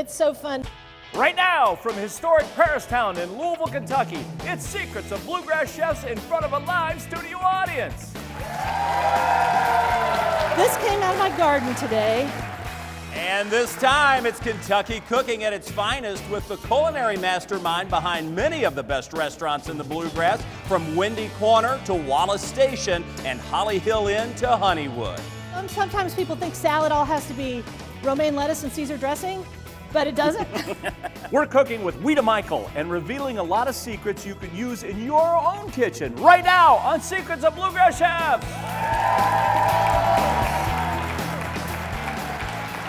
It's so fun. Right now, from historic Paristown in Louisville, Kentucky, it's Secrets of Bluegrass Chefs in front of a live studio audience. This came out of my garden today. And this time, it's Kentucky cooking at its finest with the culinary mastermind behind many of the best restaurants in the Bluegrass, from Windy Corner to Wallace Station and Holly Hill Inn to Honeywood. Sometimes people think salad all has to be romaine lettuce and Caesar dressing, but it doesn't. We're cooking with Ouita and revealing a lot of secrets you can use in your own kitchen right now on Secrets of Bluegrass Chefs.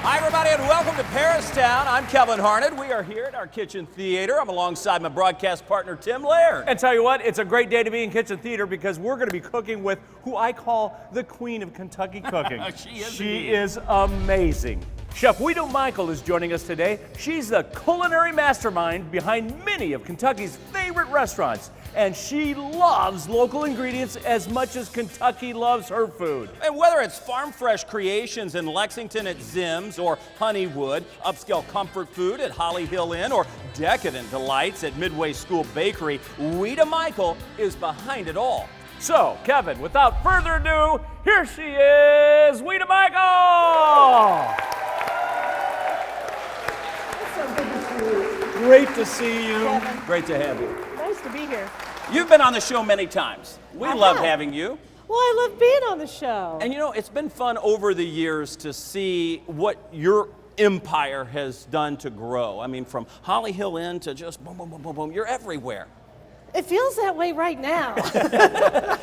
Hi, everybody, and welcome to Paristown. I'm Kevin Harned. We are here at our kitchen theater. I'm alongside my broadcast partner, Tim Laird. And tell you what, it's a great day to be in kitchen theater because we're going to be cooking with who I call the queen of Kentucky cooking. She is amazing. Chef Ouita is joining us today. She's the culinary mastermind behind many of Kentucky's favorite restaurants. And she loves local ingredients as much as Kentucky loves her food. And whether it's farm fresh creations in Lexington at Zim's or Honeywood, upscale comfort food at Holly Hill Inn, or decadent delights at Midway School Bakery, Ouita is behind it all. So, Kevin, without further ado, here she is, Ouita. It's so good to see you. Great to see you. Kevin. Great to have you. Nice to be here. You've been on the show many times. We love having you. Well, I love being on the show. And you know, it's been fun over the years to see what your empire has done to grow. I mean, from Holly Hill Inn to just boom, boom, boom, boom, boom. You're everywhere. It feels that way right now.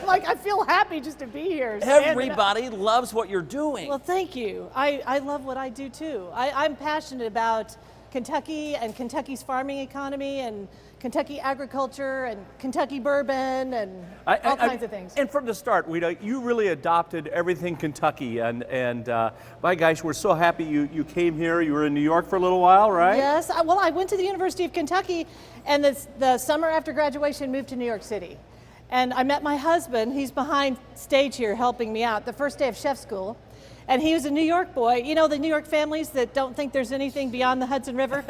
Like, I feel happy just to be here. Everybody loves what you're doing. Well, thank you. I love what I do too. I'm passionate about Kentucky and Kentucky's farming economy and Kentucky agriculture and Kentucky bourbon and all kinds of things. And from the start, Ouita, you really adopted everything Kentucky, and my gosh, we're so happy you came here. You were in New York for a little while, right? Yes. Well, I went to the University of Kentucky, and the summer after graduation moved to New York City. And I met my husband. He's behind stage here helping me out the first day of chef school. And he was a New York boy. You know, the New York families that don't think there's anything beyond the Hudson River?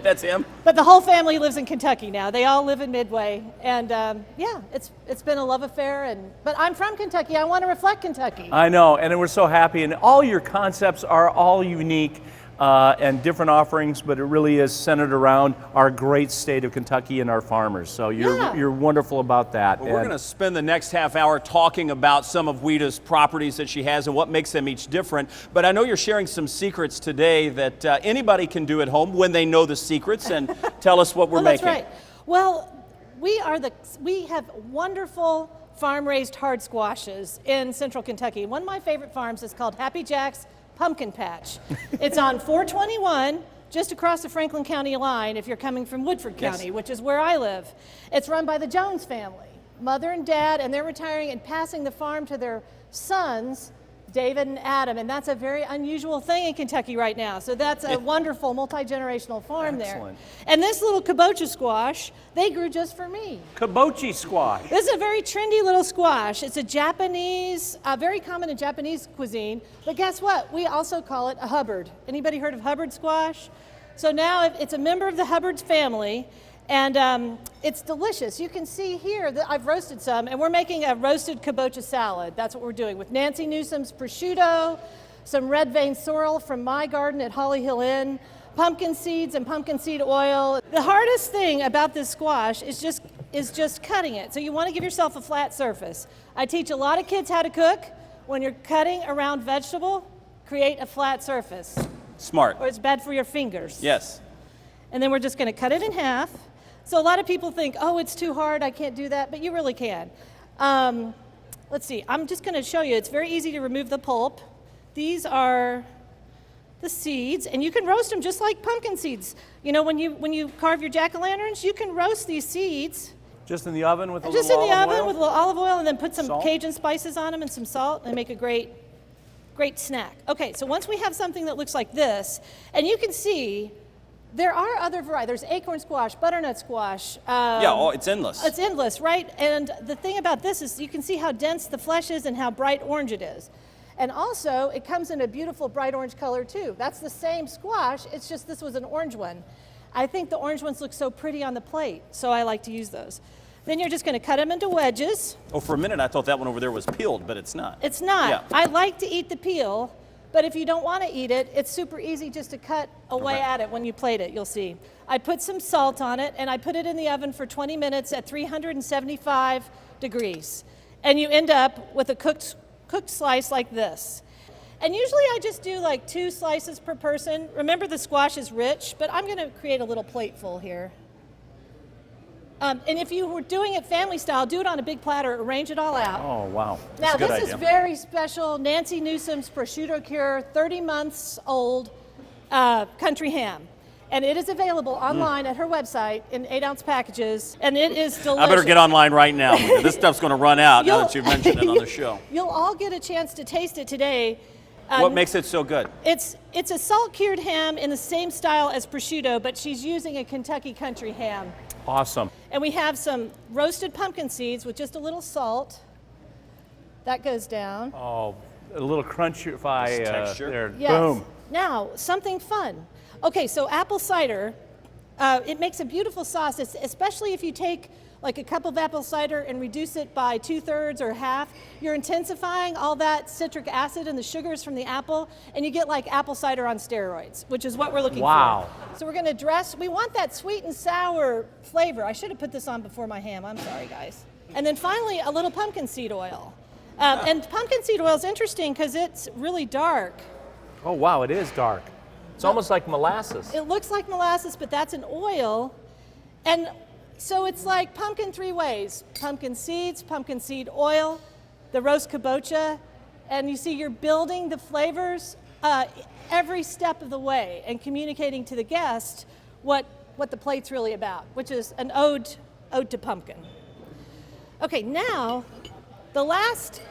That's him. But the whole family lives in Kentucky now. They all live in Midway. And yeah, it's been a love affair. But I'm from Kentucky. I want to reflect Kentucky. I know, and we're so happy. And all your concepts are all unique and different offerings, but it really is centered around our great state of Kentucky and our farmers. So you're wonderful about that. Well, we're going to spend the next half hour talking about some of Ouita's properties that she has and what makes them each different. But I know you're sharing some secrets today that anybody can do at home when they know the secrets. And tell us what we're making. That's right. Well, we have wonderful farm-raised hard squashes in central Kentucky. One of my favorite farms is called Happy Jack's Pumpkin Patch. It's on 421, just across the Franklin County line if you're coming from Woodford County, which is where I live. It's run by the Jones family, mother and dad, and they're retiring and passing the farm to their sons, David and Adam, and that's a very unusual thing in Kentucky right now. So that's a wonderful multi-generational farm there. And this little kabocha squash, they grew just for me. Kabocha squash. This is a very trendy little squash. It's a Japanese, very common in Japanese cuisine, but guess what? We also call it a Hubbard. Anybody heard of Hubbard squash? So now it's a member of the Hubbard's family, and it's delicious. You can see here that I've roasted some, and we're making a roasted kabocha salad. That's what we're doing with Nancy Newsom's prosciutto, some red vein sorrel from my garden at Holly Hill Inn, pumpkin seeds and pumpkin seed oil. The hardest thing about this squash is just cutting it. So you want to give yourself a flat surface. I teach a lot of kids how to cook. When you're cutting around vegetable, create a flat surface. Smart. Or it's bad for your fingers. Yes. And then we're just going to cut it in half. So a lot of people think, oh, it's too hard, I can't do that, but you really can. Let's see, I'm just going to show you. It's very easy to remove the pulp. These are the seeds, and you can roast them just like pumpkin seeds. You know, when you carve your jack-o'-lanterns, you can roast these seeds. Just in the oven with a just little in the olive oven oil? with a little olive oil, and then put some Salt? Cajun spices on them and some salt, and make a great snack. Okay, so once we have something that looks like this, and you can see there are other varieties. There's acorn squash, butternut squash. It's endless. It's endless, right? And the thing about this is you can see how dense the flesh is and how bright orange it is. And also, it comes in a beautiful bright orange color too. That's the same squash, it's just this was an orange one. I think the orange ones look so pretty on the plate, so I like to use those. Then you're just gonna cut them into wedges. Oh, for a minute I thought that one over there was peeled, but it's not. It's not. Yeah. I like to eat the peel, but if you don't want to eat it, it's super easy just to cut away Right. at it when you plate it, you'll see. I put some salt on it, and I put it in the oven for 20 minutes at 375 degrees. And you end up with a cooked slice like this. And usually I just do like 2 slices per person. Remember, the squash is rich, but I'm gonna create a little plateful here. And if you were doing it family style, do it on a big platter, arrange it all out. Oh, wow. Now, That's a good this idea. is very special Nancy Newsom's prosciutto cure, 30 months old country ham. And it is available online at her website in 8-ounce packages, and it is delicious. I better get online right now. Because this stuff's going to run out now that You'll- you've mentioned it on the show. You'll all get a chance to taste it today. What makes it so good? It's a salt-cured ham in the same style as prosciutto, but she's using a Kentucky country ham. Awesome. And we have some roasted pumpkin seeds with just a little salt. That goes down. Oh, a little crunchy texture. there. Yes. Boom. Now, something fun. Okay, so apple cider, it makes a beautiful sauce, especially if you take like a cup of apple cider and reduce it by 2/3 or half. You're intensifying all that citric acid and the sugars from the apple, and you get like apple cider on steroids, which is what we're looking Wow. for. So we're gonna we want that sweet and sour flavor. I should have put this on before my ham, I'm sorry guys. And then finally, a little pumpkin seed oil. And pumpkin seed oil is interesting because it's really dark. Oh, wow, it is dark. It's almost like molasses. It looks like molasses, but that's an oil. And so it's like pumpkin 3 ways: pumpkin seeds, pumpkin seed oil, the roast kabocha, and you see you're building the flavors every step of the way and communicating to the guest what the plate's really about, which is an ode to pumpkin. Okay, now the last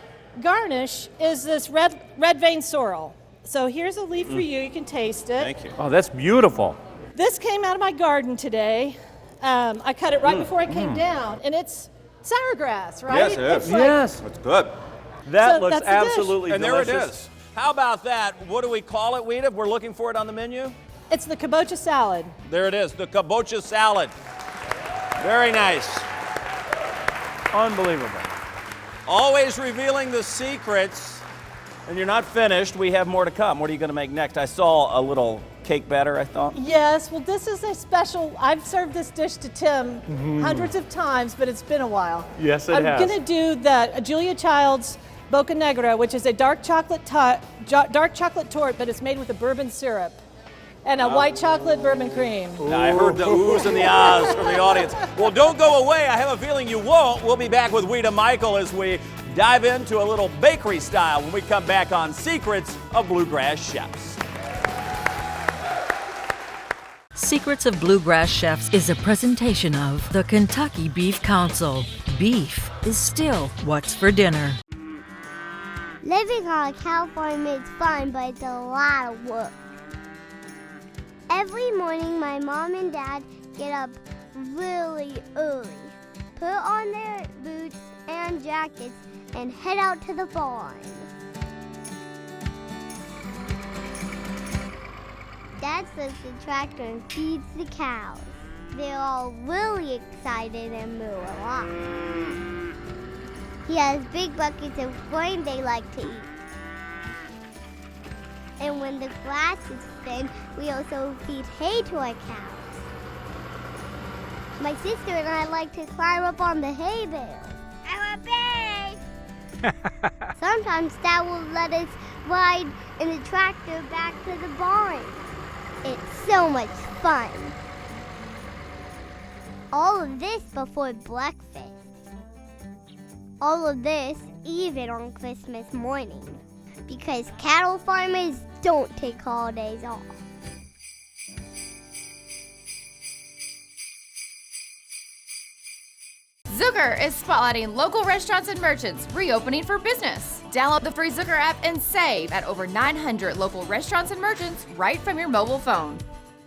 garnish is this red vein sorrel. So here's a leaf for you. You can taste it. Thank you. Oh, that's beautiful. This came out of my garden today. I cut it right before I came down, and it's sour grass, right? Yes, it is. It's like- Yes. It's good. That So looks that's the dish. absolutely And delicious. there it is. How about that? What do we call it, Ouita, if we're looking for it on the menu? It's the kabocha salad. There it is, the kabocha salad. Very nice. Unbelievable. Always revealing the secrets. And you're not finished. We have more to come. What are you going to make next? I saw a little cake batter, I thought. Yes, well, this is a special. I've served this dish to Tim hundreds of times, but it's been a while. Yes, it I'm has. going to do the Julia Child's Boca Negra, which is a dark chocolate torte, but it's made with a bourbon syrup and a white chocolate bourbon cream. Now, I heard the oohs and the ahs from the audience. Well, don't go away. I have a feeling you won't. We'll be back with Ouita Michel as we dive into a little bakery style when we come back on Secrets of Bluegrass Chefs. Secrets of Bluegrass Chefs is a presentation of the Kentucky Beef Council. Beef is still what's for dinner. Living on California is fun, but it's a lot of work. Every morning, my mom and dad get up really early, put on their boots and jackets, and head out to the barn. Dad slips the tractor and feeds the cows. They're all really excited and moo a lot. He has big buckets of grain they like to eat. And when the grass is thin, we also feed hay to our cows. My sister and I like to climb up on the hay bales. I'm a babe! Sometimes Dad will let us ride in the tractor back to the barn. It's so much fun. All of this before breakfast. All of this even on Christmas morning. Because cattle farmers don't take holidays off. Zucker is spotlighting local restaurants and merchants reopening for business. Download the free Zucker app and save at over 900 local restaurants and merchants right from your mobile phone.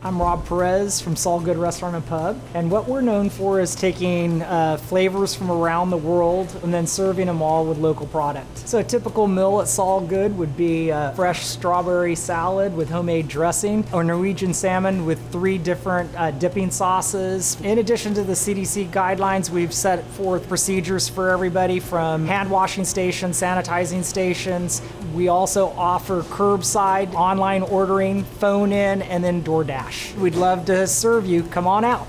I'm Rob Perez from Saul Good Restaurant and Pub, and what we're known for is taking flavors from around the world and then serving them all with local product. So a typical meal at Saul Good would be a fresh strawberry salad with homemade dressing, or Norwegian salmon with 3 different dipping sauces. In addition to the CDC guidelines, we've set forth procedures for everybody from hand washing stations, sanitizing stations. We also offer curbside, online ordering, phone in, and then DoorDash. We'd love to serve you. Come on out.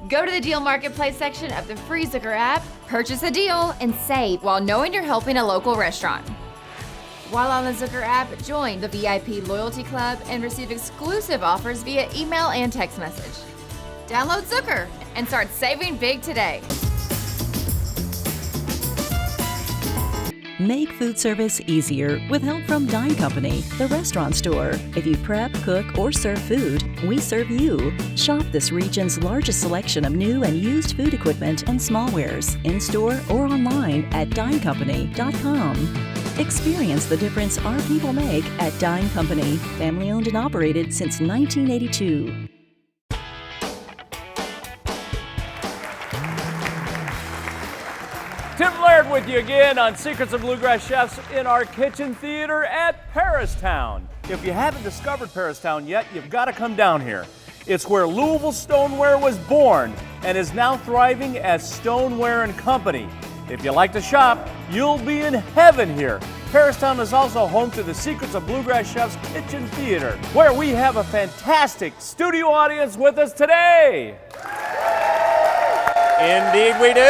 Go to the Deal Marketplace section of the free Zucker app, purchase a deal, and save while knowing you're helping a local restaurant. While on the Zucker app, join the VIP Loyalty Club and receive exclusive offers via email and text message. Download Zucker and start saving big today. Make food service easier with help from Dine Company, the restaurant store. If you prep, cook, or serve food, we serve you. Shop this region's largest selection of new and used food equipment and smallwares in-store or online at dinecompany.com. Experience the difference our people make at Dine Company, family owned and operated since 1982. Tim Laird with you again on Secrets of Bluegrass Chefs in our kitchen theater at Paristown. If you haven't discovered Paristown yet, you've got to come down here. It's where Louisville Stoneware was born and is now thriving as Stoneware and Company. If you like to shop, you'll be in heaven here. Paristown is also home to the Secrets of Bluegrass Chefs Kitchen Theater, where we have a fantastic studio audience with us today. Indeed we do.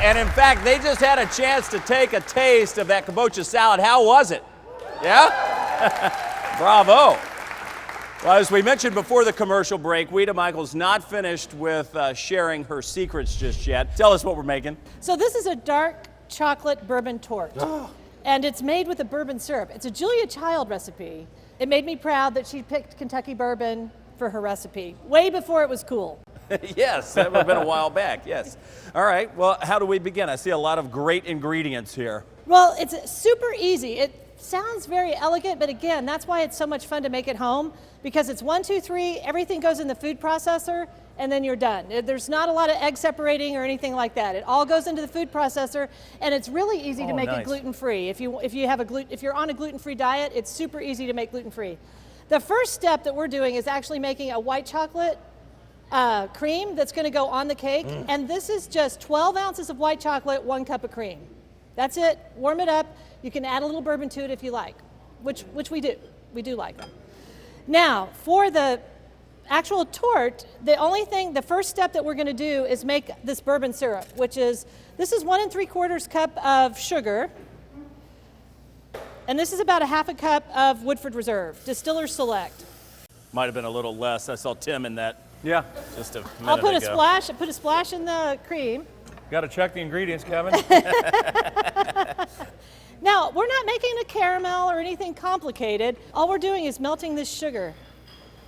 And in fact, they just had a chance to take a taste of that kabocha salad. How was it? Yeah? Bravo. Well, as we mentioned before the commercial break, Ouita Michael's not finished with sharing her secrets just yet. Tell us what we're making. So this is a dark chocolate bourbon torte. And it's made with a bourbon syrup. It's a Julia Child recipe. It made me proud that she picked Kentucky bourbon for her recipe, way before it was cool. Yes, that would have been a while back, yes. All right, well, how do we begin? I see a lot of great ingredients here. Well, it's super easy. It sounds very elegant, but again, that's why it's so much fun to make at home, because it's 1, 2, 3, everything goes in the food processor, and then you're done. There's not a lot of egg separating or anything like that. It all goes into the food processor, and it's really easy to make it gluten-free. If you're on a gluten-free diet, it's super easy to make gluten-free. The first step that we're doing is actually making a white chocolate cream that's going to go on the cake, and this is just 12 ounces of white chocolate, 1 cup of cream. That's it. Warm it up. You can add a little bourbon to it if you like, which we do. We do like them. Now, for the actual torte, the first step that we're going to do is make this bourbon syrup, this is 1 3/4 cup of sugar, and this is about a 1/2 cup of Woodford Reserve, Distiller's Select. Might have been a little less. I saw Tim in that. Yeah. Just a minute I'll put ago. a splash in the cream. Got to check the ingredients, Kevin. Now, we're not making a caramel or anything complicated. All we're doing is melting this sugar.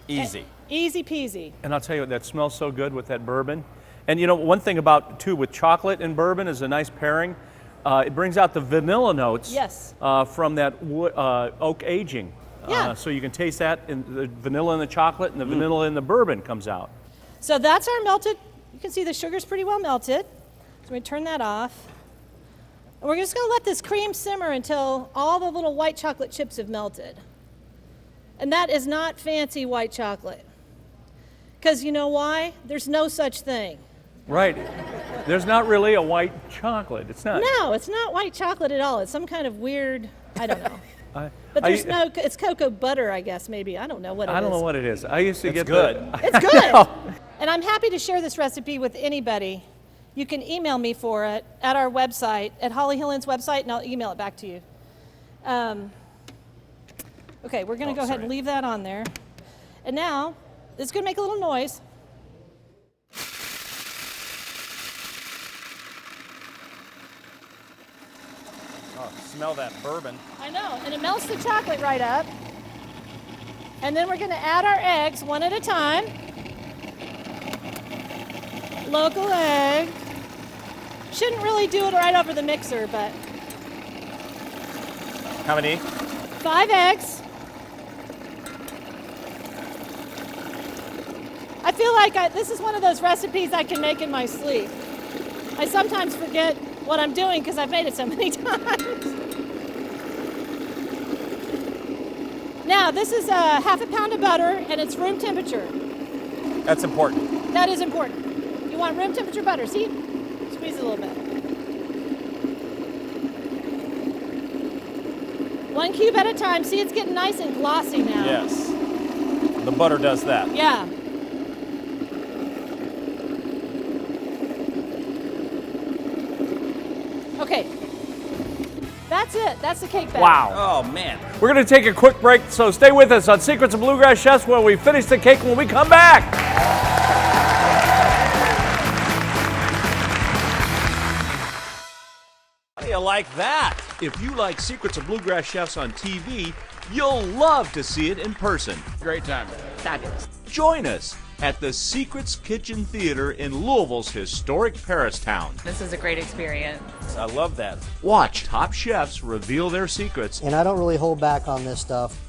Easy. Easy peasy. And I'll tell you what, that smells so good with that bourbon. And you know, one thing about, too, with chocolate and bourbon is a nice pairing. It brings out the vanilla notes from that oak aging. Yeah. So you can taste that in the vanilla in the chocolate and the vanilla in the bourbon comes out. So that's our melted. You can see the sugar's pretty well melted. So we turn that off. And we're just going to let this cream simmer until all the little white chocolate chips have melted. And that is not fancy white chocolate. Because you know why? There's no such thing. Right. There's not really a white chocolate. It's not. No, it's not white chocolate at all. It's some kind of weird, I don't know. But it's cocoa butter, I guess, maybe. I don't know what it is. I don't know what it is. I used to get good. It's good. And I'm happy to share this recipe with anybody. You can email me for it at our website, at Holly Hillen's website, and I'll email it back to you. Okay, we're going to go ahead and leave that on there. And now, it's going to make a little noise. Oh, smell that bourbon. I know, and it melts the chocolate right up. And then we're going to add our eggs one at a time. Local egg. Shouldn't really do it right over the mixer, but. How many? 5 eggs. feel like this is one of those recipes I can make in my sleep. I sometimes forget what I'm doing because I've made it so many times. Now, this is a half a pound of butter, and it's room temperature. That's important. That is important. You want room temperature butter. See? Squeeze it a little bit. 1 cube at a time. See, it's getting nice and glossy now. Yes. The butter does that. Yeah. Okay. That's it. That's the cake batter. Wow. Oh, man. We're going to take a quick break, so stay with us on Secrets of Bluegrass Chefs when we finish the cake when we come back. How do you like that? If you like Secrets of Bluegrass Chefs on TV, you'll love to see it in person. Great time. Fabulous. Join us at the Secrets Kitchen Theater in Louisville's historic Paristown. This is a great experience. I love that. Watch top chefs reveal their secrets And I don't really hold back on this stuff.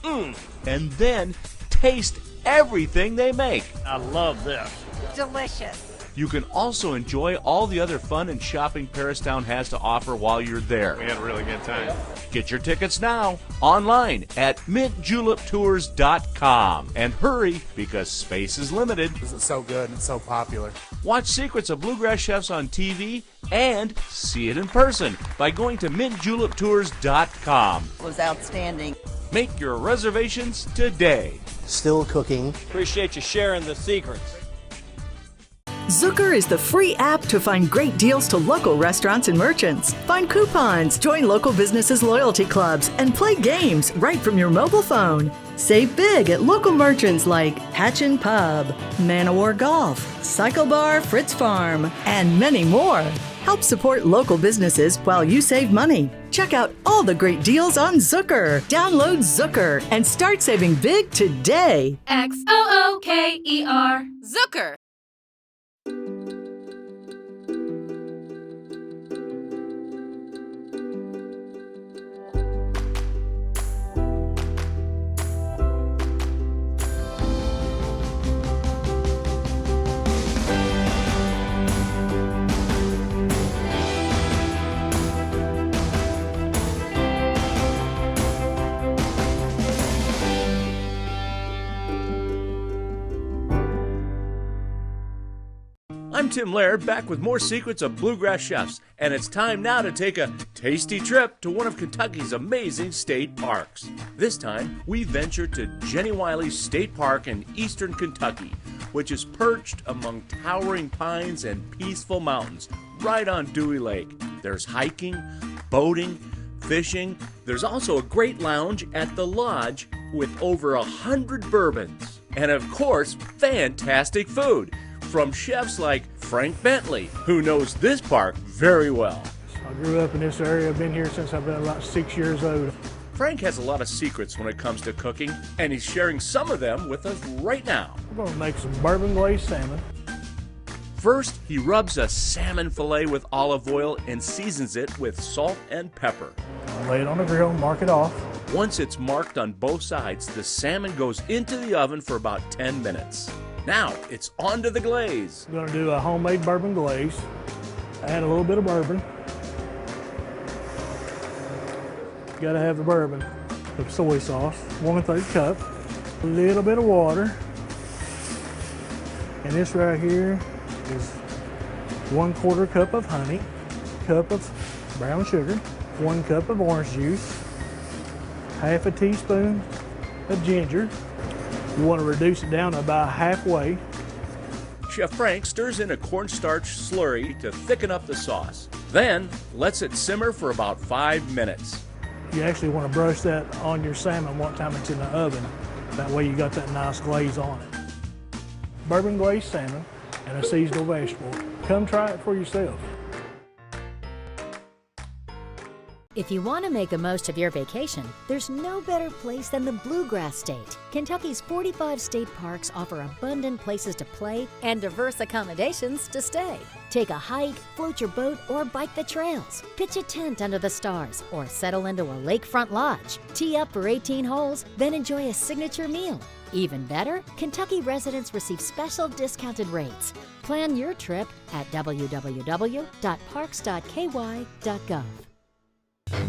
and then taste everything they make. I love this. Delicious. You can also enjoy all the other fun and shopping Paristown has to offer while you're there. We had a really good time. Get your tickets now online at mintjuliptours.com. And hurry, because space is limited. This is so good and it's so popular. Watch Secrets of Bluegrass Chefs on TV and see it in person by going to mintjuliptours.com. It was outstanding. Make your reservations today. Still cooking. Appreciate you sharing the secrets. Zucker is the free app to find great deals to local restaurants and merchants. Find coupons, join local businesses' loyalty clubs, and play games right from your mobile phone. Save big at local merchants like Hatchin' Pub, Manowar Golf, Cycle Bar, Fritz Farm, and many more. Help support local businesses while you save money. Check out all the great deals on Zucker. Download Zucker and start saving big today. XOOKER. Zucker. I'm Tim Laird, back with more Secrets of Bluegrass Chefs, and it's time now to take a tasty trip to one of Kentucky's amazing state parks. This time, we venture to Jenny Wiley's State Park in eastern Kentucky, which is perched among towering pines and peaceful mountains right on Dewey Lake. There's hiking, boating, fishing. There's also a great lounge at the lodge with over 100 bourbons. And of course, fantastic food from chefs like Frank Bentley, who knows this park very well. I grew up in this area. I've been here since I've been about 6 years old. Frank has a lot of secrets when it comes to cooking, and he's sharing some of them with us right now. We're going to make some bourbon glazed salmon. First, he rubs a salmon fillet with olive oil and seasons it with salt and pepper. I'll lay it on the grill, mark it off. Once it's marked on both sides, the salmon goes into the oven for about 10 minutes. Now, it's on to the glaze. I'm going to do a homemade bourbon glaze. Add a little bit of bourbon. Got to have the bourbon. The soy sauce, 1/3 cup. A little bit of water. And this right here is 1/4 cup of honey, cup of brown sugar, 1 cup of orange juice, half a teaspoon of ginger. You want to reduce it down to about halfway. Chef Frank stirs in a cornstarch slurry to thicken up the sauce. Then lets it simmer for about 5 minutes. You actually want to brush that on your salmon one time it's in the oven. That way you got that nice glaze on it. Bourbon glazed salmon and a seasonal vegetable. Come try it for yourself. If you want to make the most of your vacation, there's no better place than the Bluegrass State. Kentucky's 45 state parks offer abundant places to play and diverse accommodations to stay. Take a hike, float your boat, or bike the trails. Pitch a tent under the stars, or settle into a lakefront lodge. Tee up for 18 holes, then enjoy a signature meal. Even better, Kentucky residents receive special discounted rates. Plan your trip at www.parks.ky.gov.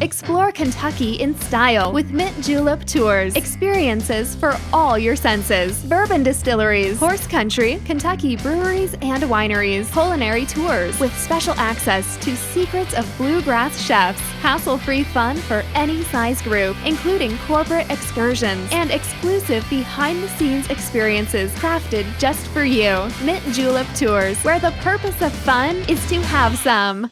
Explore Kentucky in style with Mint Julep Tours. Experiences for all your senses. Bourbon distilleries, horse country, Kentucky breweries and wineries. Culinary tours with special access to secrets of bluegrass chefs. Hassle-free fun for any size group, including corporate excursions and exclusive behind-the-scenes experiences crafted just for you. Mint Julep Tours, where the purpose of fun is to have some.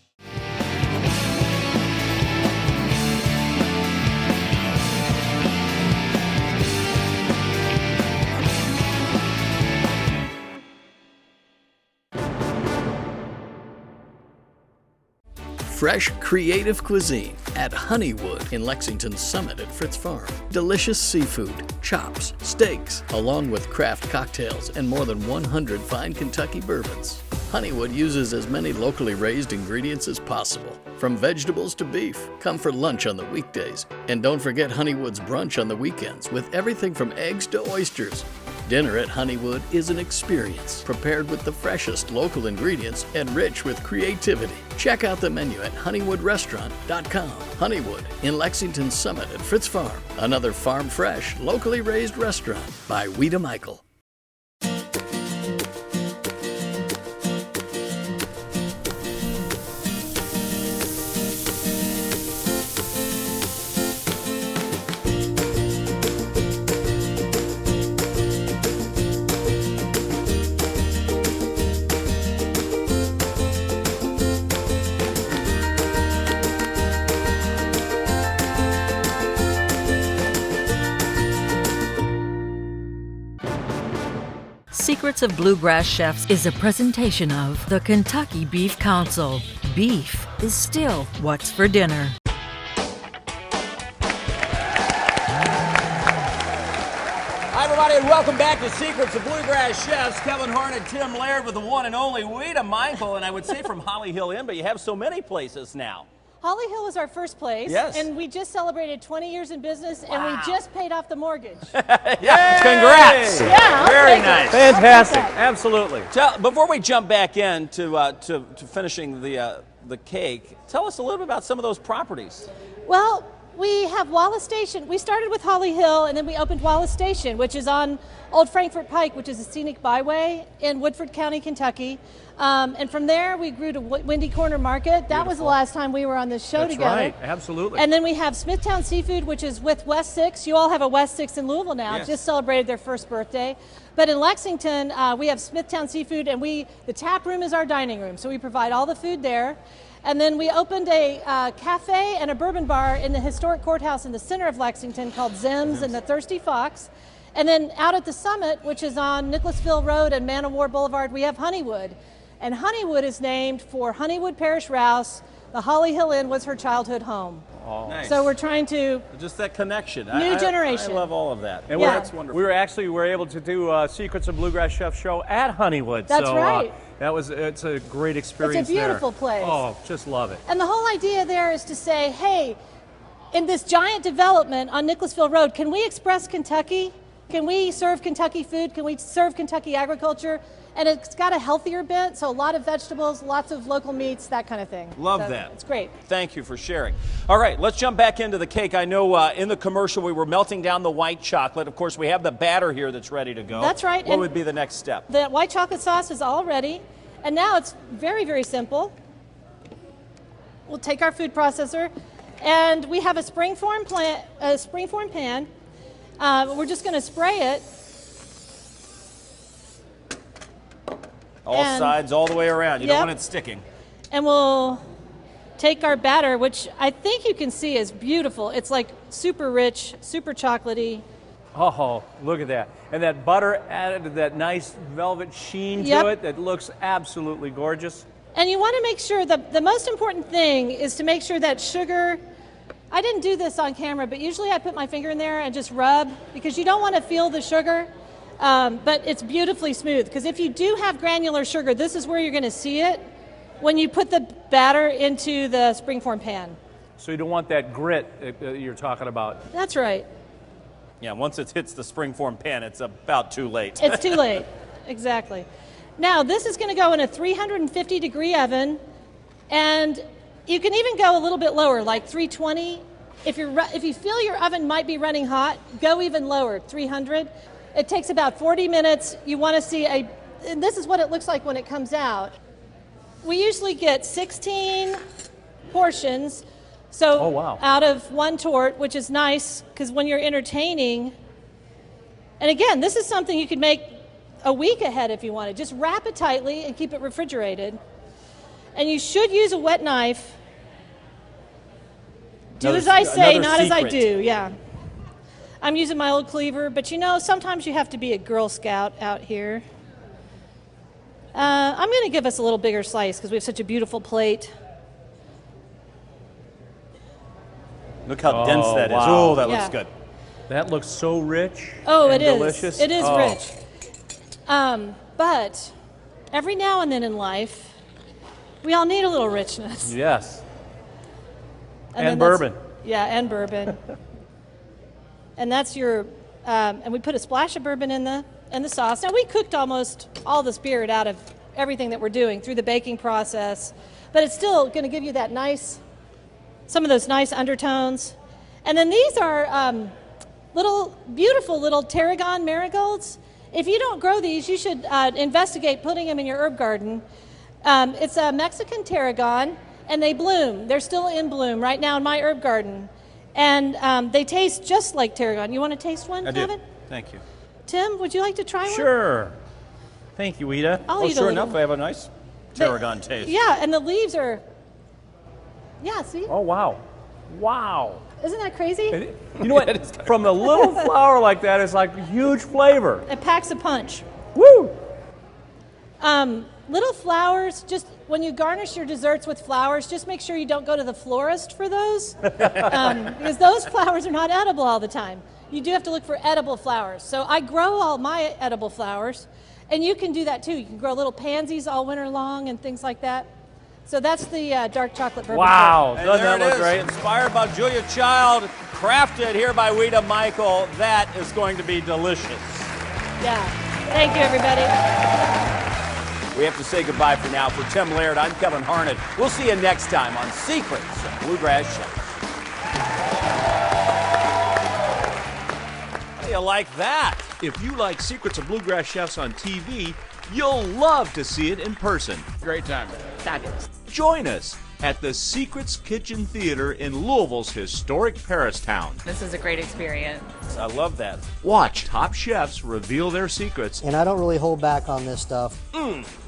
Fresh, creative cuisine at Honeywood in Lexington's Summit at Fritz Farm. Delicious seafood, chops, steaks, along with craft cocktails and more than 100 fine Kentucky bourbons. Honeywood uses as many locally raised ingredients as possible, from vegetables to beef. Come for lunch on the weekdays. And don't forget Honeywood's brunch on the weekends with everything from eggs to oysters. Dinner at Honeywood is an experience, prepared with the freshest local ingredients and rich with creativity. Check out the menu at honeywoodrestaurant.com. Honeywood in Lexington Summit at Fritz Farm, another farm fresh, locally raised restaurant by Ouita Michel. Secrets of Bluegrass Chefs is a presentation of the Kentucky Beef Council. Beef is still what's for dinner. Hi, everybody, and welcome back to Secrets of Bluegrass Chefs. Kevin Harned and Tim Laird with the one and only Ouita Michel, and I would say from Holly Hill Inn, but you have so many places now. Holly Hill was our first place, yes, and we just celebrated 20 years in business, and we just paid off the mortgage. Yeah, congrats! Yeah, very nice, fantastic, absolutely. Before we jump back in to finishing the cake, tell us a little bit about some of those properties. Well, we have Wallace Station. We started with Holly Hill, and then we opened Wallace Station, which is on Old Frankfort Pike, which is a scenic byway in Woodford County, Kentucky. And from there, we grew to Windy Corner Market. That was the last time we were on this show together. That's right, absolutely. And then we have Smithtown Seafood, which is with West Six. You all have a West Six in Louisville now. Yes. Just celebrated their first birthday. But in Lexington, we have Smithtown Seafood, and the tap room is our dining room. So we provide all the food there. And then we opened a cafe and a bourbon bar in the historic courthouse in the center of Lexington called Zim's and the Thirsty Fox. And then out at the Summit, which is on Nicholasville Road and Man o' War Boulevard, we have Honeywood. And Honeywood is named for Honeywood Parish Rouse. The Holly Hill Inn was her childhood home. Oh, nice. So we're trying to just that connection. New generation. I love all of that. And yeah. that's wonderful. We were able to do Secrets of Bluegrass Chef show at Honeywood. That's right. It's a great experience. It's a beautiful place. Oh, just love it. And the whole idea there is to say, hey, in this giant development on Nicholasville Road, can we express Kentucky? Can we serve Kentucky food? Can we serve Kentucky agriculture? And it's got a healthier bent, so a lot of vegetables, lots of local meats, that kind of thing. Love so that. It's great. Thank you for sharing. All right, let's jump back into the cake. I know in the commercial we were melting down the white chocolate. Of course, we have the batter here that's ready to go. That's right. What would be the next step? The white chocolate sauce is all ready. And now it's very, very simple. We'll take our food processor, and we have a springform pan. We're just going to spray it. All sides, all the way around. You don't want it sticking. And we'll take our batter, which I think you can see is beautiful. It's like super rich, super chocolatey. Oh, look at that. And that butter added that nice velvet sheen to it that looks absolutely gorgeous. And you want to make sure, the most important thing is to make sure that sugar, I didn't do this on camera, but usually I put my finger in there and just rub, because you don't want to feel the sugar. But it's beautifully smooth, because if you do have granular sugar, this is where you're going to see it when you put the batter into the springform pan. So you don't want that grit you're talking about. That's right. Yeah, once it hits the springform pan, it's about too late. It's too late, exactly. Now this is going to go in a 350-degree oven, and you can even go a little bit lower, like 320. If you feel your oven might be running hot, go even lower, 300. It takes about 40 minutes. You want to see and this is what it looks like when it comes out. We usually get 16 portions, so out of one torte, which is nice because when you're entertaining, and again, this is something you could make a week ahead if you wanted. Just wrap it tightly and keep it refrigerated. And you should use a wet knife. Do as I say, not as I do, yeah. I'm using my old cleaver, but you know, sometimes you have to be a Girl Scout out here. I'm going to give us a little bigger slice because we have such a beautiful plate. Look how dense that is. Oh, that looks good. That looks so rich. Oh, and it is. Delicious. It is rich. But every now and then in life, we all need a little richness. Yes. And bourbon. Yeah, and bourbon. And that's your, and we put a splash of bourbon in the sauce. Now we cooked almost all the spirit out of everything that we're doing through the baking process, but it's still going to give you that nice, some of those nice undertones. And then these are beautiful little tarragon marigolds. If you don't grow these, you should investigate putting them in your herb garden. It's a Mexican tarragon, and they bloom. They're still in bloom right now in my herb garden. And they taste just like tarragon. You want to taste one, Kevin? Thank you. Tim, would you like to try one? Sure. Thank you, Ouita. I'll eat sure a little. enough, they have a nice tarragon taste. Yeah, and the leaves are, yeah, see? Oh, wow. Wow. Isn't that crazy? You know what? From the little flower like that, it's like huge flavor. It packs a punch. Woo! Little flowers, just when you garnish your desserts with flowers, just make sure you don't go to the florist for those, because those flowers are not edible all the time. You do have to look for edible flowers. So I grow all my edible flowers, and you can do that too. You can grow little pansies all winter long and things like that. So that's the dark chocolate bourbon. Wow, and doesn't there that look it great? is, inspired by Julia Child, crafted here by Ouita Michel. That is going to be delicious. Yeah, thank you everybody. We have to say goodbye for now. For Tim Laird, I'm Kevin Harned. We'll see you next time on Secrets of Bluegrass Chefs. How do you like that? If you like Secrets of Bluegrass Chefs on TV, you'll love to see it in person. Great time. Fabulous. Join us at the Secrets Kitchen Theater in Louisville's historic Paristown. This is a great experience. I love that. Watch top chefs reveal their secrets And I don't really hold back on this stuff.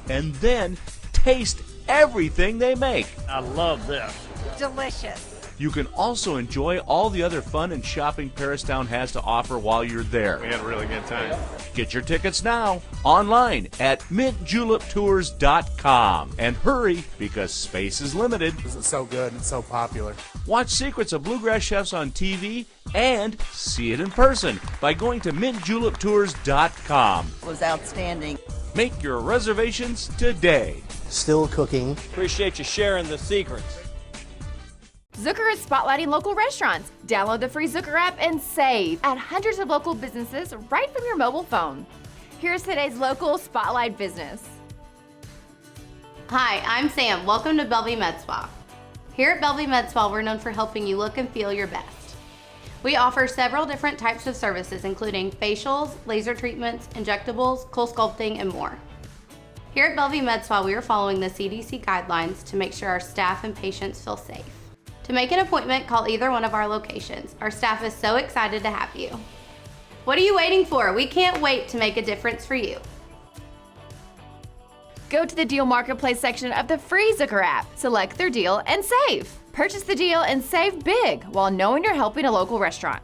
and then taste everything they make. I love this. Delicious. You can also enjoy all the other fun and shopping Paristown has to offer while you're there. We had a really good time. Get your tickets now online at mintjuliptours.com. And hurry, because space is limited. This is so good and so popular. Watch Secrets of Bluegrass Chefs on TV and see it in person by going to mintjuliptours.com. It was outstanding. Make your reservations today. Still cooking. Appreciate you sharing the secrets. Zucker is spotlighting local restaurants. Download the free Zucker app and save at hundreds of local businesses right from your mobile phone. Here's today's local spotlight business. Hi, I'm Sam. Welcome to Bellevue Med Spa. Here at Bellevue Med Spa, we're known for helping you look and feel your best. We offer several different types of services, including facials, laser treatments, injectables, cool sculpting, and more. Here at Bellevue Med Spa, we are following the CDC guidelines to make sure our staff and patients feel safe. To make an appointment, call either one of our locations. Our staff is so excited to have you. What are you waiting for? We can't wait to make a difference for you. Go to the Deal Marketplace section of the free Zucker app. Select their deal and save. Purchase the deal and save big while knowing you're helping a local restaurant.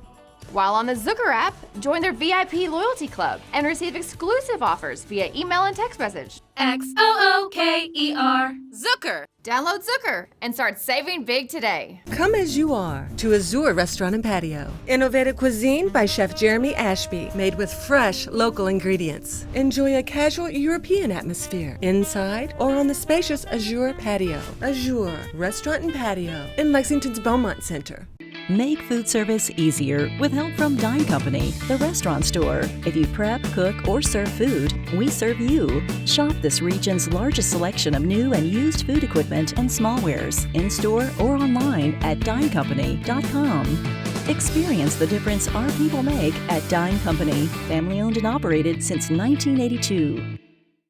While on the Zucker app, join their VIP loyalty club and receive exclusive offers via email and text message. XOOKER. Zucker. Download Zucker and start saving big today. Come as you are to Azure Restaurant and Patio. Innovative cuisine by Chef Jeremy Ashby, made with fresh local ingredients. Enjoy a casual European atmosphere inside or on the spacious Azure Patio. Azure Restaurant and Patio in Lexington's Beaumont Center. Make food service easier with help from Dine Company, the restaurant store. If you prep, cook, or serve food, we serve you. Shop this region's largest selection of new and used food equipment and smallwares in-store or online at dinecompany.com. Experience the difference our people make at Dine Company, family owned and operated since 1982.